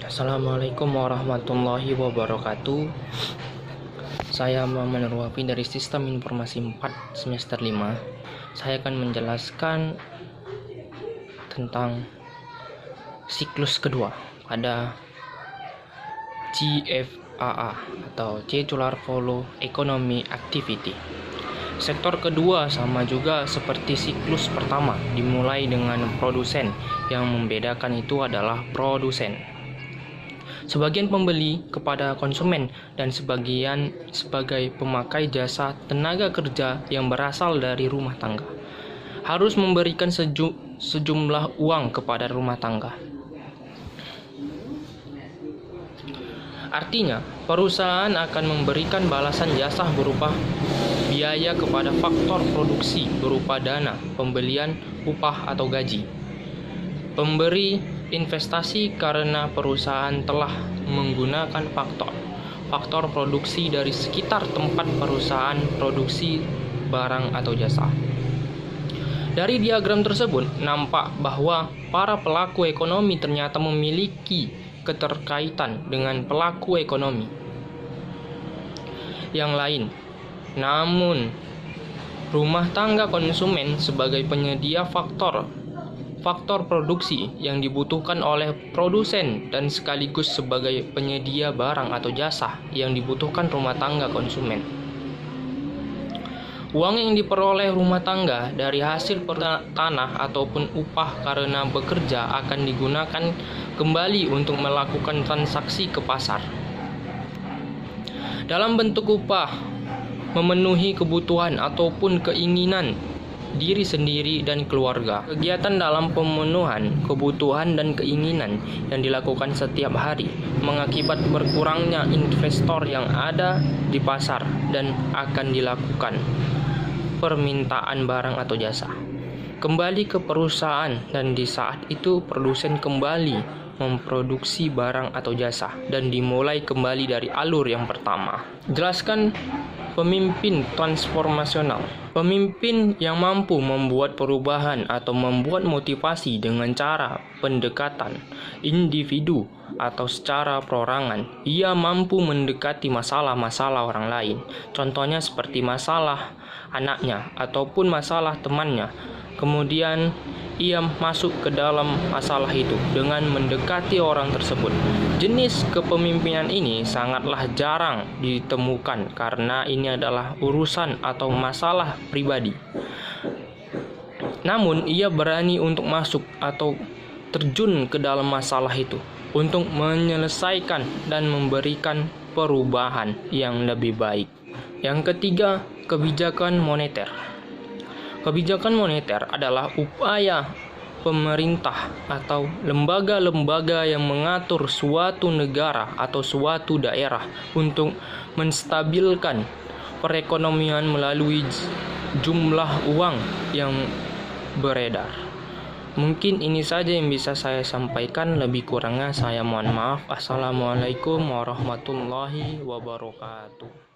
Assalamualaikum warahmatullahi wabarakatuh. Saya Muhammad Nurwafi dari Sistem Informasi 4 semester 5. Saya akan menjelaskan tentang siklus kedua pada CFAA atau Circular Flow Economy Activity. Sektor kedua sama juga seperti siklus pertama, dimulai dengan produsen. Yang membedakan itu adalah produsen sebagian pembeli kepada konsumen dan sebagian sebagai pemakai jasa tenaga kerja yang berasal dari rumah tangga harus memberikan sejumlah uang kepada rumah tangga. Artinya, perusahaan akan memberikan balasan jasa berupa biaya kepada faktor produksi berupa dana, pembelian, upah atau gaji. Pemberi investasi karena perusahaan telah menggunakan faktor produksi dari sekitar tempat perusahaan produksi barang atau jasa. Dari diagram tersebut nampak bahwa para pelaku ekonomi ternyata memiliki keterkaitan dengan pelaku ekonomi yang lain. Namun, rumah tangga konsumen sebagai penyedia faktor produksi yang dibutuhkan oleh produsen dan sekaligus sebagai penyedia barang atau jasa yang dibutuhkan rumah tangga konsumen. Uang yang diperoleh rumah tangga dari hasil tanah ataupun upah karena bekerja akan digunakan kembali untuk melakukan transaksi ke pasar. Dalam bentuk upah, memenuhi kebutuhan ataupun keinginan diri sendiri dan keluarga. Kegiatan dalam pemenuhan kebutuhan dan keinginan yang dilakukan setiap hari mengakibat berkurangnya investor yang ada di pasar dan akan dilakukan permintaan barang atau jasa kembali ke perusahaan, dan di saat itu produsen kembali memproduksi barang atau jasa dan dimulai kembali dari alur yang pertama. Jelaskan pemimpin transformasional. Pemimpin yang mampu membuat perubahan atau membuat motivasi dengan cara pendekatan individu atau secara perorangan. Ia mampu mendekati masalah-masalah orang lain. Contohnya seperti masalah anaknya ataupun masalah temannya. Kemudian ia masuk ke dalam masalah itu dengan mendekati orang tersebut. Jenis kepemimpinan ini sangatlah jarang ditemukan karena ini adalah urusan atau masalah pribadi. Namun ia berani untuk masuk atau terjun ke dalam masalah itu untuk menyelesaikan dan memberikan perubahan yang lebih baik. Yang ketiga, kebijakan moneter. Kebijakan moneter adalah upaya pemerintah atau lembaga-lembaga yang mengatur suatu negara atau suatu daerah untuk menstabilkan perekonomian melalui jumlah uang yang beredar. Mungkin ini saja yang bisa saya sampaikan, lebih kurangnya saya mohon maaf. Assalamualaikum warahmatullahi wabarakatuh.